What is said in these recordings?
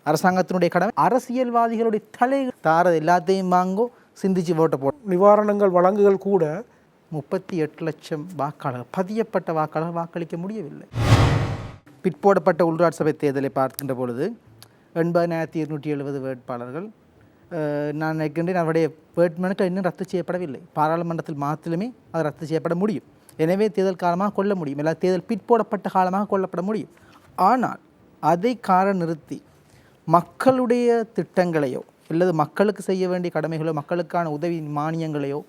அரசாங்கத்தினுடைய கடமை அரசியல்வாதிகளுடைய தலை தாரது எல்லாத்தையும் வாங்கோ சிந்திச்சு ஓட்ட போடும். நிவாரணங்கள் வழங்குகள் கூட 38 லட்சம் வாக்காளர்கள் பதியப்பட்ட வாக்காளர்கள் வாக்களிக்க முடியவில்லை. பிற்போடப்பட்ட உள்ளாட்சி சபை தேர்தலை பார்க்கின்ற பொழுது 80,270 வேட்பாளர்கள் நான் நினைக்கின்றேன் அவருடைய வேட்புமனுக்கள் இன்னும் ரத்து செய்யப்படவில்லை. பாராளுமன்றத்தில் மாத்திரமே அது ரத்து செய்யப்பட முடியும். எனவே தேர்தல் காலமாக கொள்ள முடியும், இல்லை தேர்தல் பிற்போடப்பட்ட காலமாக கொள்ளப்பட முடியும். ஆனால் அதை காரணம் நிறுத்தி மக்களுடைய திட்டங்களையோ அல்லது மக்களுக்கு செய்ய வேண்டிய கடமைகளோ மக்களுக்கான உதவி மானியங்களையோ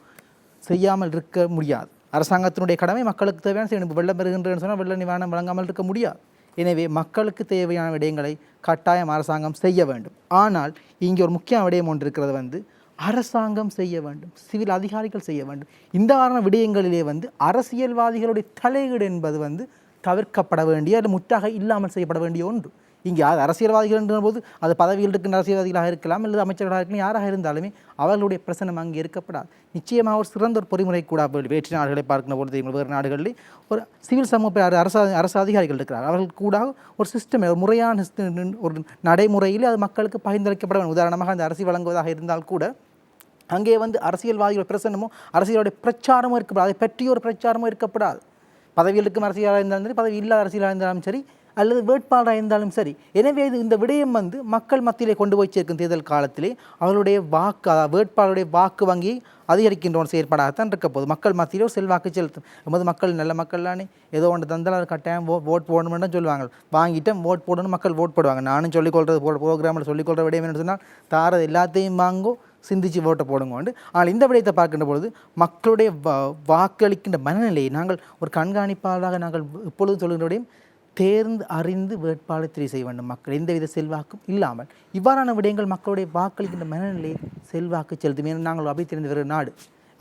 செய்யாமல் இருக்க முடியாது. அரசாங்கத்தினுடைய கடமை மக்களுக்கு தேவையான செய்யணும். வெள்ளம் பெறுகின்றன்னு சொன்னால் வெள்ள நிவாரணம் வழங்காமல் இருக்க முடியாது. எனவே மக்களுக்கு தேவையான விடயங்களை கட்டாயம் அரசாங்கம் செய்ய வேண்டும். ஆனால் இங்கே ஒரு முக்கிய விடயம் ஒன்று இருக்கிறது அரசாங்கம் செய்ய வேண்டும், சிவில் அதிகாரிகள் செய்ய வேண்டும். இந்த காரண விடயங்களிலே அரசியல்வாதிகளுடைய தலையீடு என்பது தவிர்க்கப்பட வேண்டிய அல்லது முற்றாக இல்லாமல் செய்யப்பட வேண்டிய ஒன்று. இங்கே அது அரசியல்வாதிகள் என்ற போது அது பதவியில் இருக்கின்ற அரசியல்வாதிகளாக இருக்கலாம் அல்லது அமைச்சர்களாக இருக்கலாம், யாராக இருந்தாலுமே அவர்களுடைய பிரச்சனை அங்கே இருக்கப்படாது. நிச்சயமாக ஒரு சிறந்த ஒரு பொறிமுறை கூட வேற்று நாடுகளை பார்க்கின்ற போது வேறு நாடுகளிலே ஒரு சிவில் சமூக அரசு அதிகாரிகள் இருக்கிறார். அவர்கள் கூட ஒரு சிஸ்டம், ஒரு முறையான ஒரு நடைமுறையில் அது மக்களுக்கு பகிர்ந்தளிக்கப்பட வேண்டும். உதாரணமாக அந்த அரசு வழங்குவதாக இருந்தால் கூட அங்கே அரசியல்வாதிகள் பிரசன்னமோ அரசியலுடைய பிரச்சாரமோ இருக்கப்படாது, அதை பற்றிய ஒரு பிரச்சாரமோ இருக்கப்படாது. பதவியில் இருக்கும் அரசியலாக இருந்தாலும் சரி, பதவி இல்லாத அரசியலாக இருந்தாலும் சரி, அல்லது வேட்பாளராக இருந்தாலும் சரி. எனவே இந்த விடயம் மக்கள் மத்தியிலே கொண்டு போய் சேர்க்கும் தேர்தல் காலத்திலே அவர்களுடைய வேட்பாளருடைய வாக்கு வங்கியை அதிகரிக்கின்ற ஒரு செயற்பாடாகத்தான் இருக்க போகுது. மக்கள் மத்தியிலே ஒரு செல்வாக்கு செலுத்தும். நமது மக்கள் நல்ல மக்கள்லானே, ஏதோ ஒன்று தந்தால் அது கட்டாயம் ஓட் போடணும்னு சொல்லுவாங்க. வாங்கிட்டேன் ஓட் போடணும், மக்கள் ஓட் போடுவாங்க. நானும் சொல்லிக்கொள்வது ப்ரோக்ராமில் சொல்லிக்கொள்கிற விடயம் என்ன சொன்னால் தாரது எல்லாத்தையும் வாங்கோ சிந்திச்சு ஓட்டை போடுங்க. ஆனால் இந்த விடயத்தை பார்க்கின்ற பொழுது மக்களுடைய வாக்களிக்கின்ற மனநிலையை நாங்கள் ஒரு கண்காணிப்பாளராக நாங்கள் இப்பொழுது சொல்கின்ற விடயம் தேர்ந்து அறிந்து வேட்பாளர் தெரிவு செய்ய வேண்டும். மக்கள் எந்தவித செல்வாக்கும் இல்லாமல் இவ்வாறான விடயங்கள் மக்களுடைய வாக்களிக்கின்ற மனநிலையை செல்வாக்கு செலுத்தும். ஏன்னா நாங்கள் அப்படி தெரிந்து வருகிற நாடு.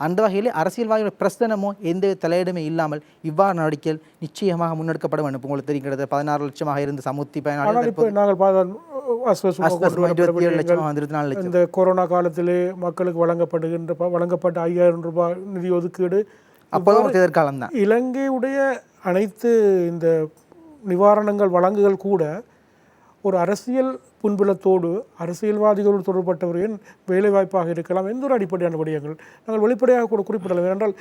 அந்த வகையில் அரசியல்வாதிகளோட பிரச்சனமோ எந்த தலையிடமே இல்லாமல் இவ்வாறு நடவடிக்கைகள் நிச்சயமாக முன்னெடுக்கப்பட வேண்டும். உங்களுக்கு தெரிகிறது 16 லட்சமாக இருந்து சமுத்தி இந்த கொரோனா காலத்திலே மக்களுக்கு வழங்கப்பட்ட 5000 ரூபாய் நிதி ஒதுக்கீடு அப்போது தேர்தல் காலம் தான். இலங்கையுடைய அனைத்து இந்த நிவாரணங்கள் வழங்குகள் கூட ஒரு அரசியல் புண்பலத்தோடு அரசியல்வாதிகளோடு தொடர்பட்டவர்களின் வேலைவாய்ப்பாக இருக்கலாம். எந்த ஒரு அடிப்படையான விடயங்கள் நாங்கள் வெளிப்படையாக கூட குறிப்பிடலாம். ஏனென்றால்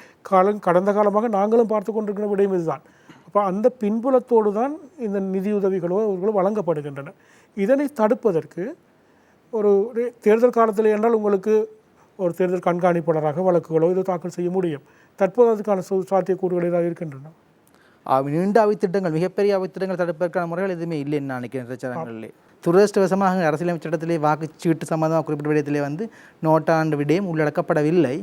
கடந்த காலமாக நாங்களும் பார்த்து கொண்டிருக்கிற விடயம் இதுதான். அப்போ அந்த பின்புலத்தோடு தான் இந்த நிதியுதவிகளோ அவர்களோ வழங்கப்படுகின்றன. இதனை தடுப்பதற்கு ஒரு தேர்தல் காலத்தில் என்றால் உங்களுக்கு ஒரு தேர்தல் கண்காணிப்பாளராக வழக்குகளோ இதை தாக்கல் செய்ய முடியும். தற்போது அதுக்கான சாத்தியக்கூறுகள் ஏதாவது இருக்கின்றன. நீண்ட அவைத்திட்டங்கள், மிகப்பெரிய அவைத்திட்டங்கள் தடுப்பதற்கான முறைகள் எதுவுமே இல்லைன்னு நான் நினைக்கிறேன். பிரச்சாரங்களிலே துரதிருஷ்டவசமாக அரசியலமைப்பு சட்டத்திலே வாக்குச்சீட்டு சம்பந்தமாக குறிப்பிட்ட விடயத்திலே நோட்டாண்டு விடயம் உள்ளடக்கப்படவில்லை.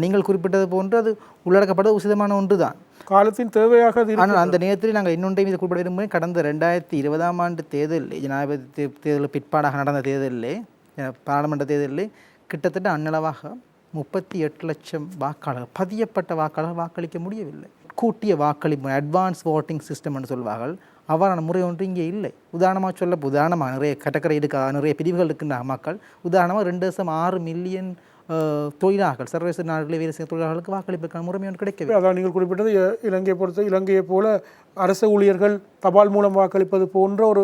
நீங்கள் குறிப்பிட்டது போன்று அது உள்ளடக்கப்பட்டது உசிதமான ஒன்று தான், காலத்தின் தேவையாக. ஆனால் அந்த நேரத்தில் நாங்கள் இன்னொன்றையும் இதை குறிப்பிட விரும்புகிறேன். கடந்த 2020ஆம் ஆண்டு தேர்தலில், ஜனாதிபதி தேர்தல் பிற்பாடாக நடந்த தேர்தலிலே, பாராளுமன்ற தேர்தலிலே கிட்டத்தட்ட அன்னளவாக 38 லட்சம் வாக்காளர்கள் பதியப்பட்ட வாக்காளர்கள் வாக்களிக்க முடியவில்லை. கூட்டிய வாக்களிப்பு அட்வான்ஸ் ஓட்டிங் சிஸ்டம் என்று சொல்வார்கள். அவ்வாறான முறை ஒன்று இங்கே இல்லை. உதாரணமாக நிறைய கேட்டகரி நிறைய பிரிவுகள் இருக்கின்ற மக்கள், உதாரணமாக 2.6 மில்லியன் தொழிலாளர்கள், சர்வதேச நாடுகளில் வேலை செய்யும் தொழிலாளர்களுக்கு வாக்களிப்பதற்கான முறைமை ஒன்று கிடைக்கவில்லை. அதான் நீங்கள் குறிப்பிட்டது இலங்கையை போல அரசு ஊழியர்கள் தபால் மூலம் வாக்களிப்பது போன்ற ஒரு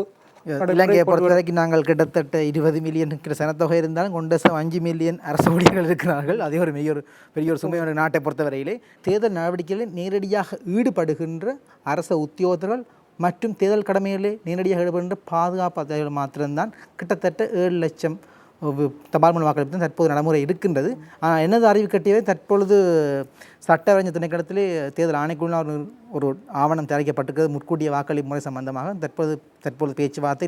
இலங்கையை பொறுத்த வரைக்கும் நாங்கள் கிட்டத்தட்ட 20 மில்லியன் இருக்கிற சனத்தொகை இருந்தாலும் 1.5 மில்லியன் அரசு ஊழியர்கள் இருக்கிறார்கள். அதே ஒரு பெரிய ஒரு சுமை நாட்டை பொறுத்தவரையிலே. தேர்தல் நடவடிக்கைகளில் நேரடியாக ஈடுபடுகின்ற அரசு உத்தியோகத்தர்கள் மற்றும் தேர்தல் கடமைகளிலே நேரடியாக ஈடுபடுகின்ற பாதுகாப்பு அதிகாரிகள் மாத்திரம்தான் கிட்டத்தட்ட 7 லட்சம் தபால் மூலம் வாக்களிப்பு தற்போது நடைமுறை இருக்கின்றது. ஆனால் என்னது அறிவு கட்டியவை தற்பொழுது சட்டவரைஞர் திணைக்களத்திலே தேர்தல் ஆணைக்குழு ஒரு ஆவணம் தயாரிக்கப்பட்டிருக்கிறது. முற்கூட்டிய வாக்களிப்பு முறை சம்பந்தமாக தற்போது பேச்சுவார்த்தை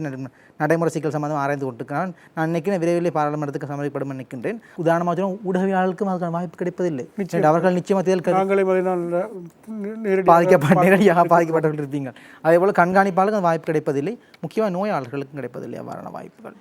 நடைமுறை சிக்கல் சம்பந்தமாக ஆராய்ந்து கொண்டிருக்கிறான். நான் நினைக்கிறேன் விரைவில் பாராளுமன்றத்துக்கு சமர்ப்பிக்கப்படும் நினைக்கின்றேன். உதாரணமாக ஊடகவியலாளருக்கும் அதுக்கான வாய்ப்பு கிடைப்பதில்லை. அவர்கள் நிச்சயமாக தேர்தல் நேரடியாக பாதிக்கப்பட்டவர்கள் இருப்பீங்க. அதே போல் கண்காணிப்பாளருக்கு வாய்ப்பு கிடைப்பதில்லை. முக்கியமாக நோயாளர்களுக்கும் கிடைப்பதில்லை அவ்வாறான வாய்ப்புகள்.